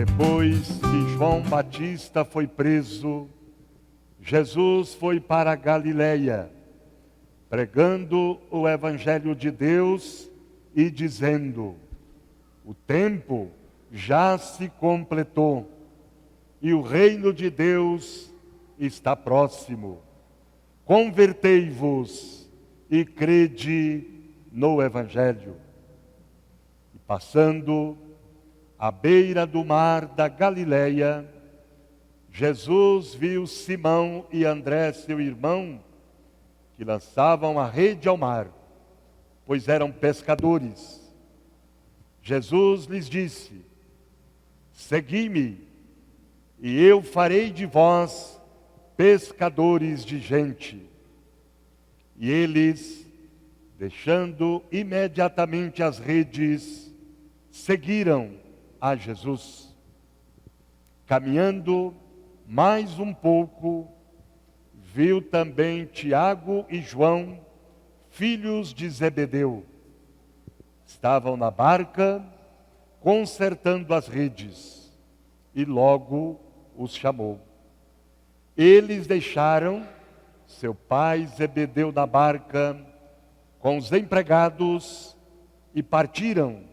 Depois que João Batista foi preso, Jesus foi para a Galileia, pregando o Evangelho de Deus e dizendo: o tempo já se completou e o reino de Deus está próximo. Convertei-vos e crede no Evangelho. E passando à beira do mar da Galileia, Jesus viu Simão e André, seu irmão, que lançavam a rede ao mar, pois eram pescadores. Jesus lhes disse: segui-me, e eu farei de vós pescadores de gente. E eles, deixando imediatamente as redes, seguiram a Jesus. Caminhando mais um pouco, viu também Tiago e João, filhos de Zebedeu. Estavam na barca, consertando as redes, e logo os chamou. Eles deixaram seu pai Zebedeu na barca com os empregados e partiram,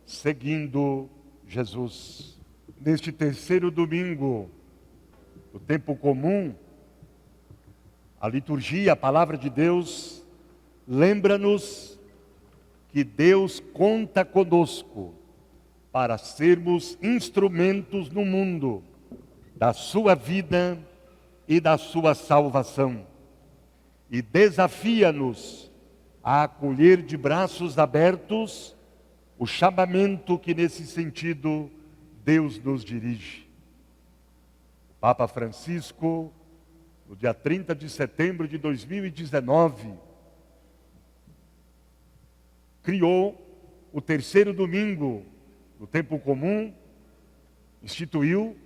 seguindo Jesus. Neste terceiro domingo do tempo comum, a liturgia, a palavra de Deus, lembra-nos que Deus conta conosco para sermos instrumentos no mundo da sua vida e da sua salvação. E desafia-nos a acolher de braços abertos o chamamento que nesse sentido Deus nos dirige. O Papa Francisco, no dia 30 de setembro de 2019, criou o terceiro domingo do tempo comum, instituiu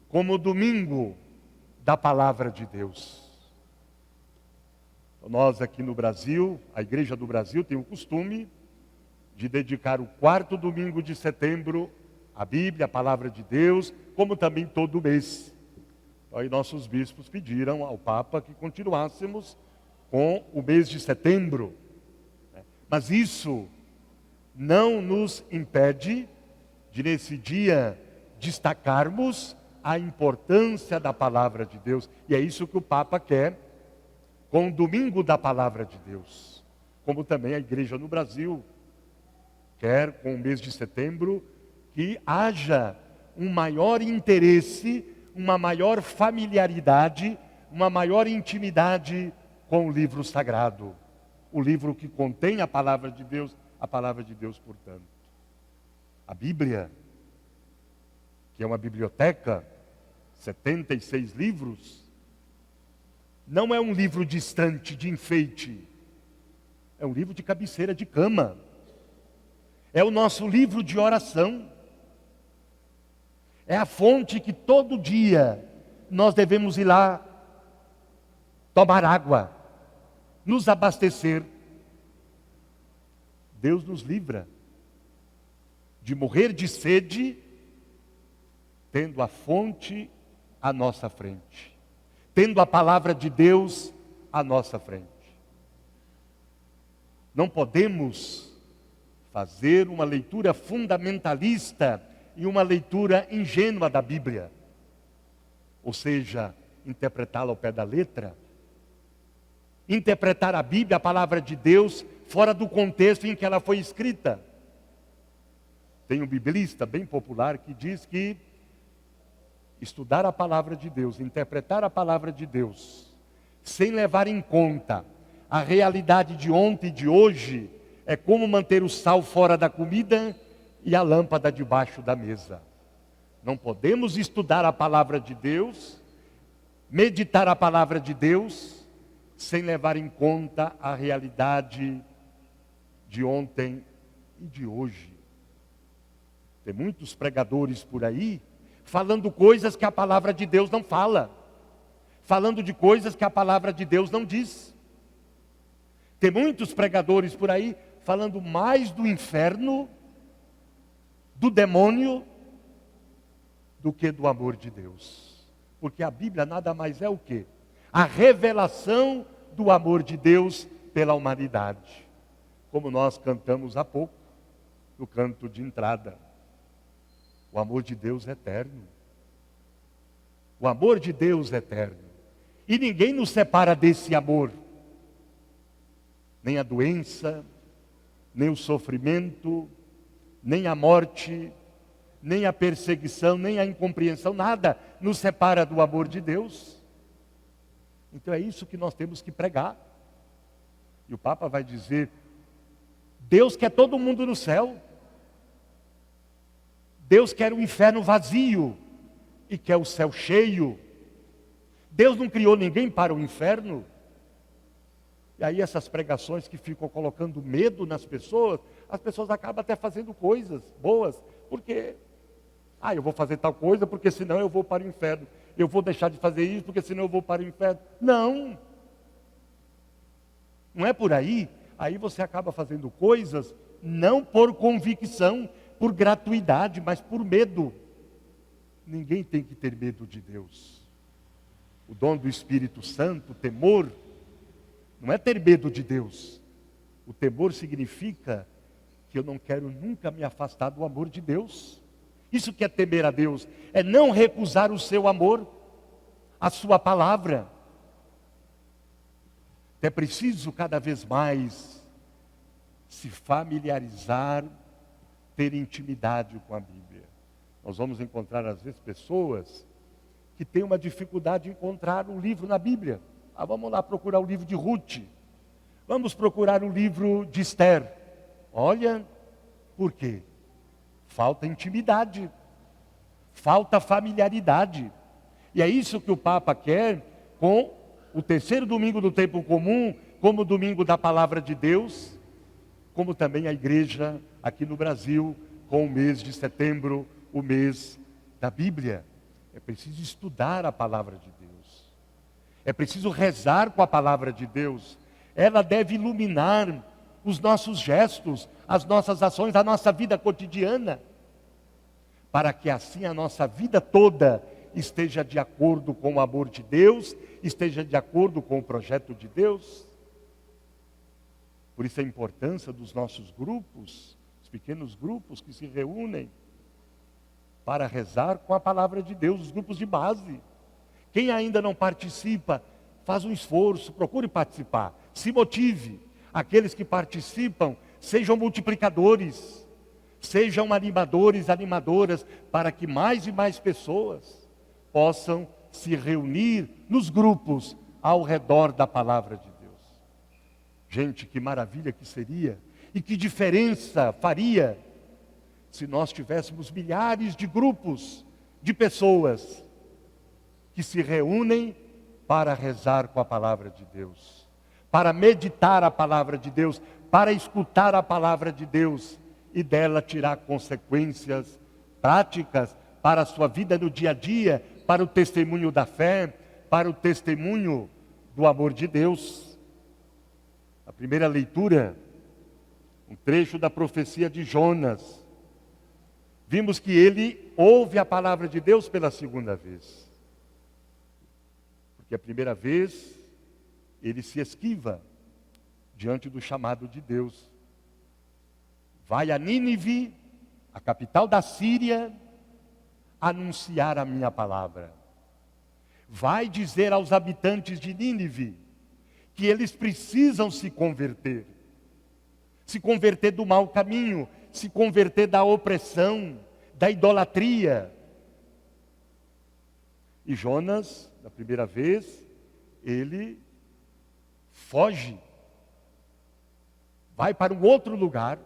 como domingo da palavra de Deus. Nós aqui no Brasil, a Igreja do Brasil tem o costume de dedicar o quarto domingo de setembro à Bíblia, à palavra de Deus, como também todo mês. Aí nossos bispos pediram ao Papa que continuássemos com o mês de setembro. Mas isso não nos impede de, nesse dia, destacarmos a importância da palavra de Deus. E é isso que o Papa quer com o domingo da palavra de Deus. Como também a Igreja no Brasil quer, com o mês de setembro, que haja um maior interesse, uma maior familiaridade, uma maior intimidade com o livro sagrado. O livro que contém a palavra de Deus, portanto. A Bíblia, que é uma biblioteca, 76 livros, não é um livro distante, de enfeite. É um livro de cabeceira de cama. É o nosso livro de oração. É a fonte que todo dia nós devemos ir lá tomar água, nos abastecer. Deus nos livra de morrer de sede, tendo a fonte à nossa frente, tendo a palavra de Deus à nossa frente. Não podemos fazer uma leitura fundamentalista e uma leitura ingênua da Bíblia, ou seja, interpretá-la ao pé da letra, interpretar a Bíblia, a palavra de Deus, fora do contexto em que ela foi escrita. Tem um biblista bem popular que diz que estudar a palavra de Deus, interpretar a palavra de Deus, sem levar em conta a realidade de ontem e de hoje, é como manter o sal fora da comida e a lâmpada debaixo da mesa. Não podemos estudar a palavra de Deus, meditar a palavra de Deus, sem levar em conta a realidade de ontem e de hoje. Tem muitos pregadores por aí falando coisas que a palavra de Deus não fala, falando de coisas que a palavra de Deus não diz. Tem muitos pregadores por aí falando mais do inferno, do demônio, do que do amor de Deus. Porque a Bíblia nada mais é o quê? A revelação do amor de Deus pela humanidade. Como nós cantamos há pouco, no canto de entrada. O amor de Deus é eterno. O amor de Deus é eterno. E ninguém nos separa desse amor. Nem a doença, nem o sofrimento, nem a morte, nem a perseguição, nem a incompreensão, nada nos separa do amor de Deus. Então é isso que nós temos que pregar. E o Papa vai dizer, Deus quer todo mundo no céu. Deus quer o inferno vazio e quer o céu cheio. Deus não criou ninguém para o inferno. E aí essas pregações que ficam colocando medo nas pessoas, as pessoas acabam até fazendo coisas boas. Por quê? Eu vou fazer tal coisa porque senão eu vou para o inferno. Eu vou deixar de fazer isso porque senão eu vou para o inferno. Não. Não é por aí. Aí você acaba fazendo coisas não por convicção, por gratuidade, mas por medo. Ninguém tem que ter medo de Deus. O dom do Espírito Santo, o temor, não é ter medo de Deus. O temor significa que eu não quero nunca me afastar do amor de Deus. Isso que é temer a Deus, é não recusar o seu amor, a sua palavra. É preciso cada vez mais se familiarizar, ter intimidade com a Bíblia. Nós vamos encontrar às vezes pessoas que têm uma dificuldade de encontrar um livro na Bíblia. Vamos lá procurar o livro de Ruth. Vamos procurar o livro de Esther. Olha, por quê? Falta intimidade, falta familiaridade. E é isso que o Papa quer com o terceiro domingo do tempo comum, como o domingo da palavra de Deus, como também a igreja aqui no Brasil, com o mês de setembro, o mês da Bíblia. É preciso estudar a palavra de Deus. É preciso rezar com a palavra de Deus. Ela deve iluminar os nossos gestos, as nossas ações, a nossa vida cotidiana, para que assim a nossa vida toda esteja de acordo com o amor de Deus, esteja de acordo com o projeto de Deus. Por isso a importância dos nossos grupos, os pequenos grupos que se reúnem para rezar com a palavra de Deus, os grupos de base. Quem ainda não participa, faz um esforço, procure participar, se motive. Aqueles que participam, sejam multiplicadores, sejam animadores, animadoras, para que mais e mais pessoas possam se reunir nos grupos ao redor da palavra de Deus. Gente, que maravilha que seria, e que diferença faria, se nós tivéssemos milhares de grupos de pessoas que se reúnem para rezar com a palavra de Deus, para meditar a palavra de Deus, para escutar a palavra de Deus e dela tirar consequências práticas para a sua vida no dia a dia, para o testemunho da fé, para o testemunho do amor de Deus. A primeira leitura, um trecho da profecia de Jonas. Vimos que ele ouve a palavra de Deus pela segunda vez. Porque a primeira vez ele se esquiva diante do chamado de Deus. Vai a Nínive, a capital da Síria, anunciar a minha palavra. Vai dizer aos habitantes de Nínive que eles precisam se converter do mau caminho, se converter da opressão, da idolatria. E Jonas, na primeira vez, ele foge, vai para um outro lugar,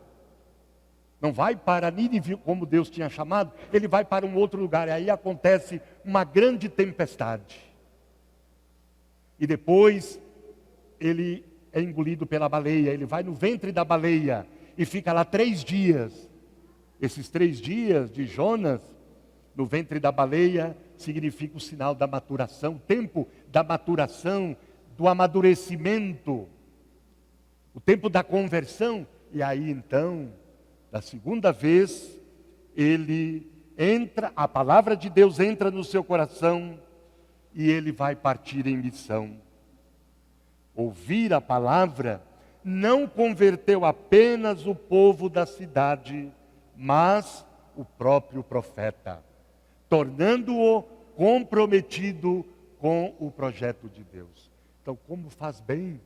não vai para Nínive como Deus tinha chamado, ele vai para um outro lugar, e aí acontece uma grande tempestade. E depois ele é engolido pela baleia, ele vai no ventre da baleia e fica lá 3 dias. Esses 3 dias de Jonas no ventre da baleia significa o sinal da maturação, o tempo da maturação, do amadurecimento, o tempo da conversão. E aí então, da segunda vez, ele a palavra de Deus entra no seu coração e ele vai partir em missão. Ouvir a palavra não converteu apenas o povo da cidade, mas o próprio profeta, tornando-o comprometido com o projeto de Deus. Então, como faz bem,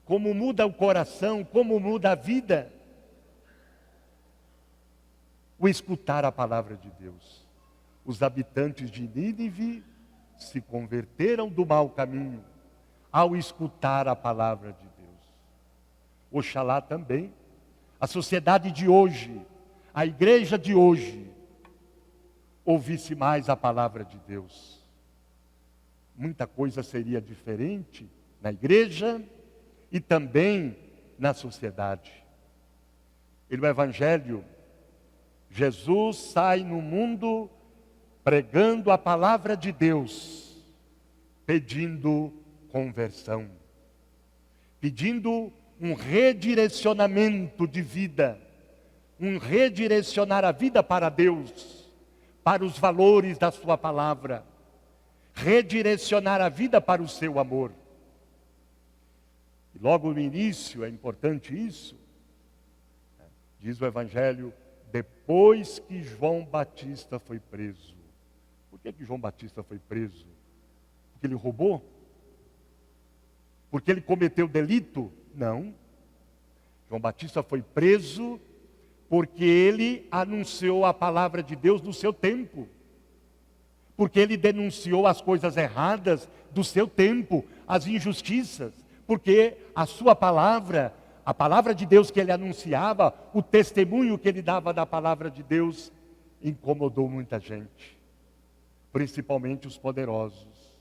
como muda o coração, como muda a vida, o escutar a palavra de Deus. Os habitantes de Nínive se converteram do mau caminho ao escutar a palavra de Deus. Oxalá também a sociedade de hoje, a igreja de hoje, ouvisse mais a palavra de Deus. Muita coisa seria diferente na igreja e também na sociedade. E no Evangelho, Jesus sai no mundo pregando a palavra de Deus, pedindo conversão, pedindo um redirecionamento de vida, um redirecionar a vida para Deus, para os valores da sua palavra, redirecionar a vida para o seu amor. E logo no início, é importante isso, diz o Evangelho, depois que João Batista foi preso. Por que João Batista foi preso? Porque ele roubou? Porque ele cometeu delito? Não. João Batista foi preso porque ele anunciou a palavra de Deus no seu tempo. Porque ele denunciou as coisas erradas do seu tempo, as injustiças. Porque a sua palavra, a palavra de Deus que ele anunciava, o testemunho que ele dava da palavra de Deus, incomodou muita gente, principalmente os poderosos.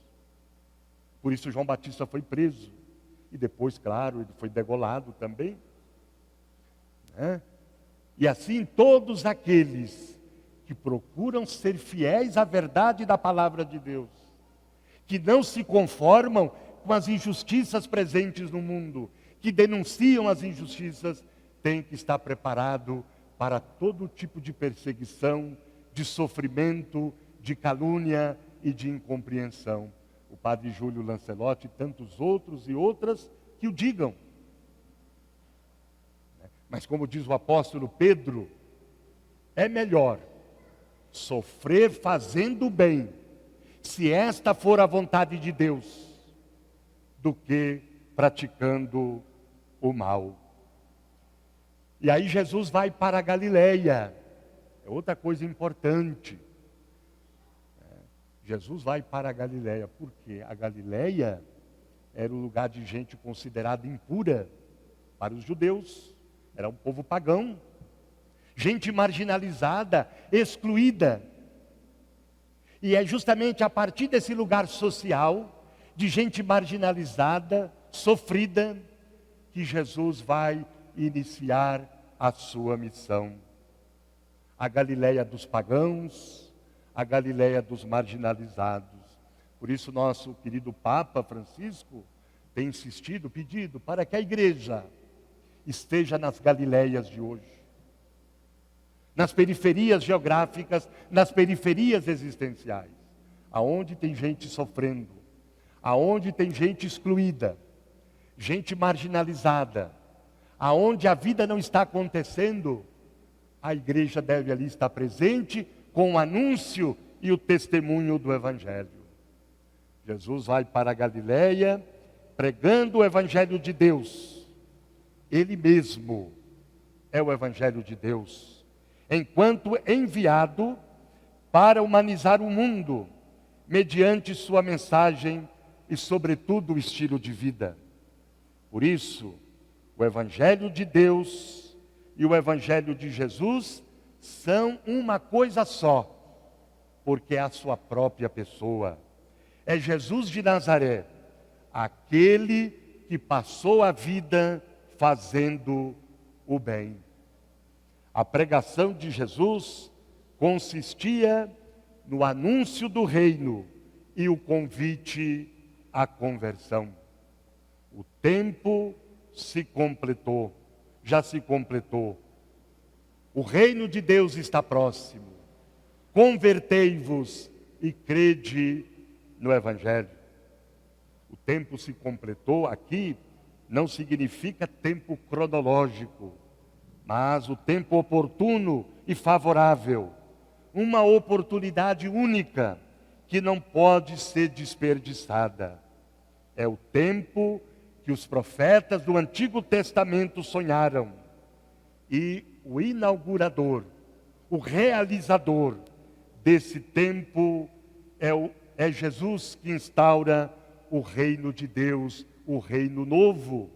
Por isso João Batista foi preso. E depois, claro, ele foi degolado também. E assim todos aqueles que procuram ser fiéis à verdade da palavra de Deus, que não se conformam com as injustiças presentes no mundo, que denunciam as injustiças, têm que estar preparado para todo tipo de perseguição, de sofrimento, de calúnia e de incompreensão. O padre Júlio Lancelotti e tantos outros e outras que o digam. Mas como diz o apóstolo Pedro, é melhor sofrer fazendo o bem, se esta for a vontade de Deus, do que praticando o mal. E aí Jesus vai para a Galileia. É outra coisa importante. Jesus vai para a Galileia, porque a Galileia era o lugar de gente considerada impura para os judeus. Era um povo pagão, gente marginalizada, excluída. E é justamente a partir desse lugar social, de gente marginalizada, sofrida, que Jesus vai iniciar a sua missão. A Galileia dos pagãos, a Galileia dos marginalizados. Por isso nosso querido Papa Francisco tem insistido, pedido para que a igreja esteja nas Galileias de hoje, nas periferias geográficas, nas periferias existenciais, aonde tem gente sofrendo, aonde tem gente excluída, gente marginalizada, aonde a vida não está acontecendo, a igreja deve ali estar presente com o anúncio e o testemunho do Evangelho. Jesus vai para a Galileia pregando o Evangelho de Deus. Ele mesmo é o Evangelho de Deus, enquanto enviado para humanizar o mundo, mediante sua mensagem e, sobretudo, o estilo de vida. Por isso, o Evangelho de Deus e o Evangelho de Jesus são uma coisa só, porque é a sua própria pessoa. É Jesus de Nazaré, aquele que passou a vida fazendo o bem. A pregação de Jesus consistia no anúncio do reino e o convite à conversão. O tempo se completou, já se completou. O reino de Deus está próximo. convertei-vos e crede no Evangelho. O tempo se completou aqui não significa tempo cronológico, mas o tempo oportuno e favorável. Uma oportunidade única que não pode ser desperdiçada. É o tempo que os profetas do Antigo Testamento sonharam. E o inaugurador, o realizador desse tempo é Jesus, que instaura o reino de Deus, o reino novo,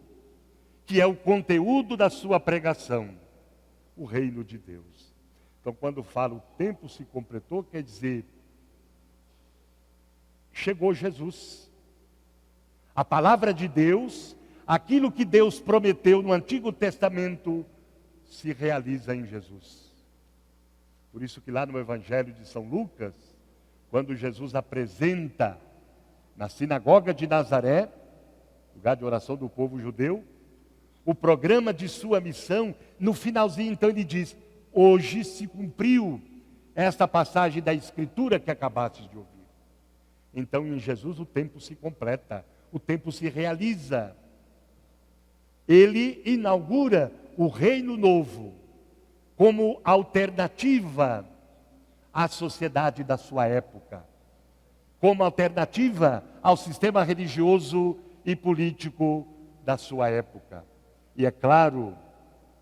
que é o conteúdo da sua pregação, o reino de Deus. Então, quando fala o tempo se completou, quer dizer, chegou Jesus. A palavra de Deus, aquilo que Deus prometeu no Antigo Testamento, se realiza em Jesus. Por isso que lá no Evangelho de São Lucas, quando Jesus apresenta na sinagoga de Nazaré, lugar de oração do povo judeu, o programa de sua missão, no finalzinho então ele diz: hoje se cumpriu esta passagem da Escritura que acabastes de ouvir. Então em Jesus o tempo se completa, o tempo se realiza. Ele inaugura o reino novo como alternativa à sociedade da sua época, como alternativa ao sistema religioso e político da sua época. E é claro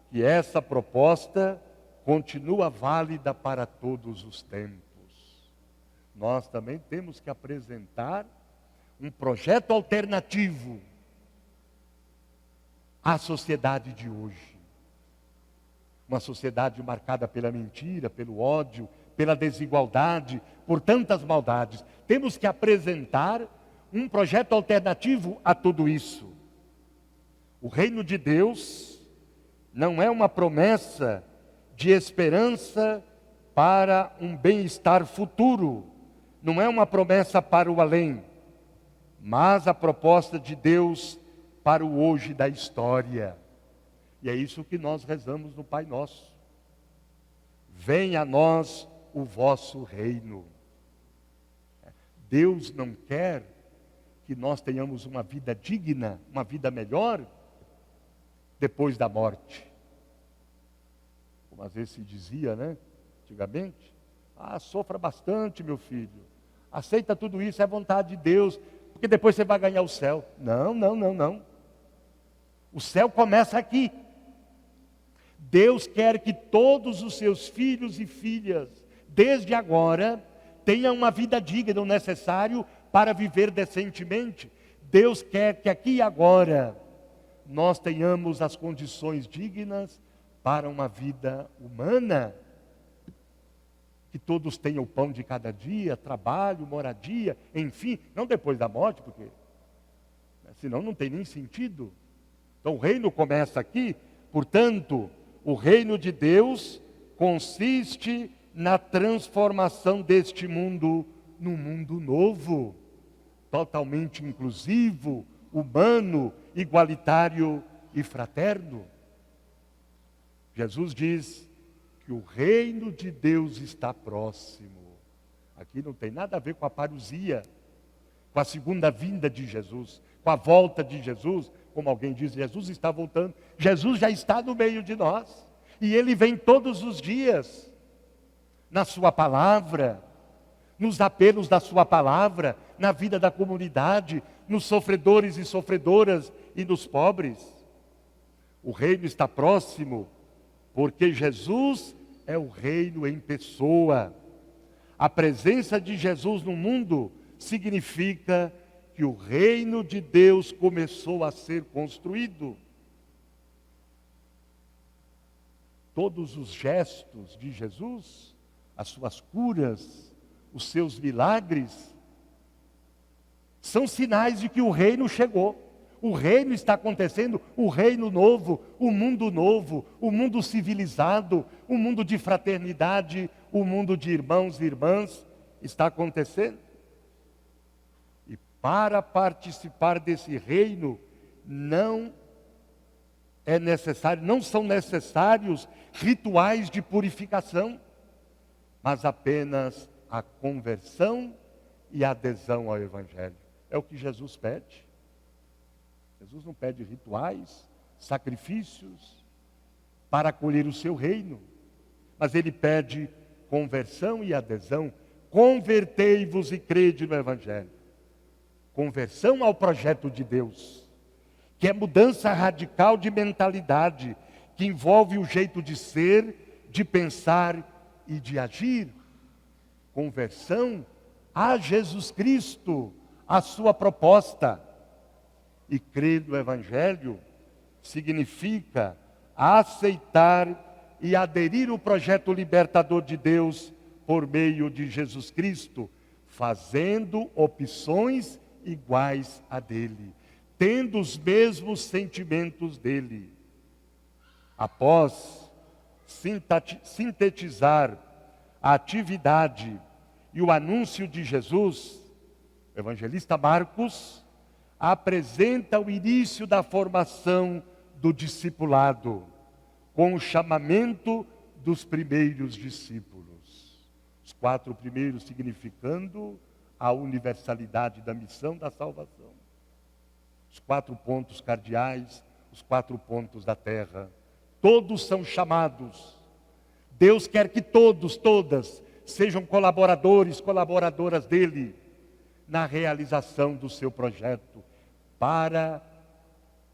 que essa proposta continua válida para todos os tempos. Nós também temos que apresentar um projeto alternativo à sociedade de hoje. Uma sociedade marcada pela mentira, pelo ódio, pela desigualdade, por tantas maldades. Temos que apresentar um projeto alternativo a tudo isso. O reino de Deus não é uma promessa de esperança para um bem-estar futuro, não é uma promessa para o além, mas a proposta de Deus para o hoje da história. E é isso que nós rezamos no Pai Nosso. Venha a nós o vosso reino. Deus não quer que nós tenhamos uma vida digna, uma vida melhor, depois da morte. Como às vezes se dizia, né? Antigamente. Sofra bastante, meu filho. Aceita tudo isso, é vontade de Deus, porque depois você vai ganhar o céu. Não, não, não, não. O céu começa aqui. Deus quer que todos os seus filhos e filhas, desde agora, tenham uma vida digna, o necessário para viver decentemente. Deus quer que aqui e agora nós tenhamos as condições dignas para uma vida humana. Que todos tenham o pão de cada dia, trabalho, moradia, enfim, não depois da morte, porque senão não tem nem sentido. Então o reino começa aqui, portanto, o reino de Deus consiste na transformação deste mundo num mundo novo, totalmente inclusivo, humano, igualitário e fraterno. Jesus diz que o reino de Deus está próximo. Aqui não tem nada a ver com a parousia, com a segunda vinda de Jesus, com a volta de Jesus. Como alguém diz, Jesus está voltando. Jesus já está no meio de nós. E Ele vem todos os dias. Na sua palavra, nos apelos da sua palavra, na vida da comunidade, nos sofredores e sofredoras e nos pobres. O reino está próximo, porque Jesus é o reino em pessoa. A presença de Jesus no mundo significa que o reino de Deus começou a ser construído. Todos os gestos de Jesus, as suas curas, os seus milagres, são sinais de que o reino chegou. O reino está acontecendo, o reino novo, o mundo civilizado, o mundo de fraternidade, o mundo de irmãos e irmãs está acontecendo. E para participar desse reino, não são necessários rituais de purificação. mas apenas a conversão e a adesão ao Evangelho. É o que Jesus pede. Jesus não pede rituais, sacrifícios para acolher o seu reino, mas ele pede conversão e adesão. Convertei-vos e crede no Evangelho. Conversão ao projeto de Deus, que é mudança radical de mentalidade, que envolve o jeito de ser, de pensar e de agir. Conversão a Jesus Cristo, a sua proposta. E crer no Evangelho significa aceitar e aderir ao projeto libertador de Deus por meio de Jesus Cristo, fazendo opções iguais a dele, tendo os mesmos sentimentos dele. Após sintetizar a atividade e o anúncio de Jesus, o evangelista Marcos apresenta o início da formação do discipulado, com o chamamento dos primeiros discípulos. Os 4 primeiros significando a universalidade da missão da salvação. Os 4 pontos cardeais, os 4 pontos da terra. Todos são chamados. Deus quer que todos, todas, sejam colaboradores, colaboradoras dele, na realização do seu projeto, para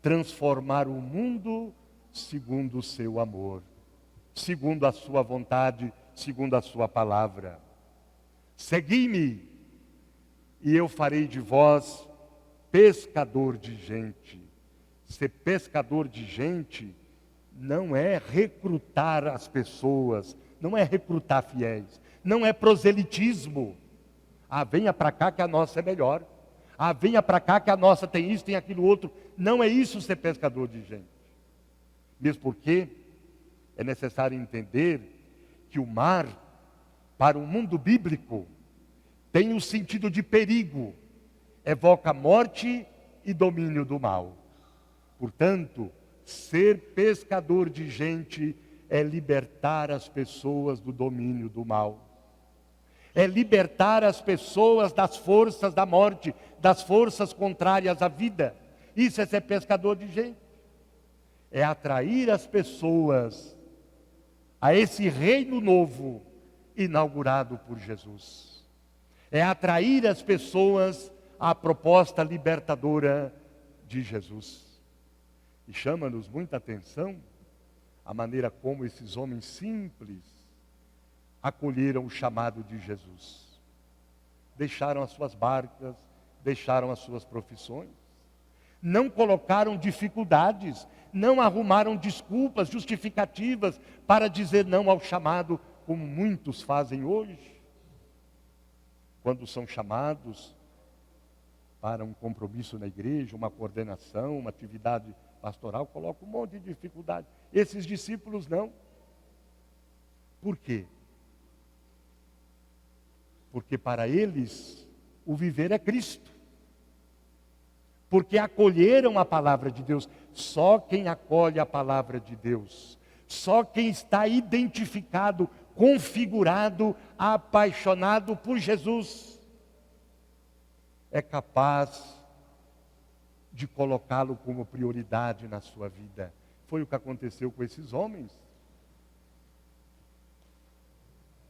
transformar o mundo segundo o seu amor, segundo a sua vontade, segundo a sua palavra. Segui-me, e eu farei de vós pescador de gente. Ser pescador de gente não é recrutar as pessoas, não é recrutar fiéis, não é proselitismo. Venha para cá que a nossa é melhor. Venha para cá que a nossa tem isso, tem aquilo outro. Não é isso ser pescador de gente. Mesmo porque é necessário entender que o mar, para o mundo bíblico, tem o sentido de perigo, evoca morte e domínio do mal. Portanto, ser pescador de gente é libertar as pessoas do domínio do mal. É libertar as pessoas das forças da morte, das forças contrárias à vida. Isso é ser pescador de gente. É atrair as pessoas a esse reino novo inaugurado por Jesus. É atrair as pessoas à proposta libertadora de Jesus. E chama-nos muita atenção a maneira como esses homens simples acolheram o chamado de Jesus. Deixaram as suas barcas, deixaram as suas profissões. Não colocaram dificuldades, não arrumaram desculpas, justificativas para dizer não ao chamado, como muitos fazem hoje. Quando são chamados para um compromisso na igreja, uma coordenação, uma atividade pastoral, colocam um monte de dificuldade. Esses discípulos não. Por quê? Porque para eles o viver é Cristo. Porque acolheram a palavra de Deus. Só quem acolhe a palavra de Deus, só quem está identificado, configurado, apaixonado por Jesus, é capaz de colocá-lo como prioridade na sua vida. Foi o que aconteceu com esses homens.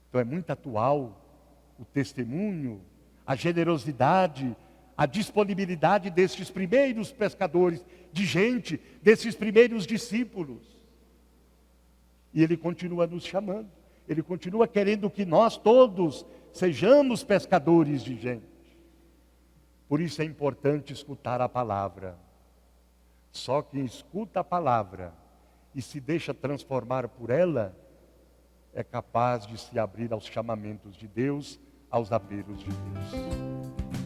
Então é muito atual o testemunho, a generosidade, a disponibilidade destes primeiros pescadores de gente, desses primeiros discípulos. E ele continua nos chamando, ele continua querendo que nós todos sejamos pescadores de gente. Por isso é importante escutar a palavra. Só quem escuta a palavra e se deixa transformar por ela é capaz de se abrir aos chamamentos de Deus, aos apelos de Deus.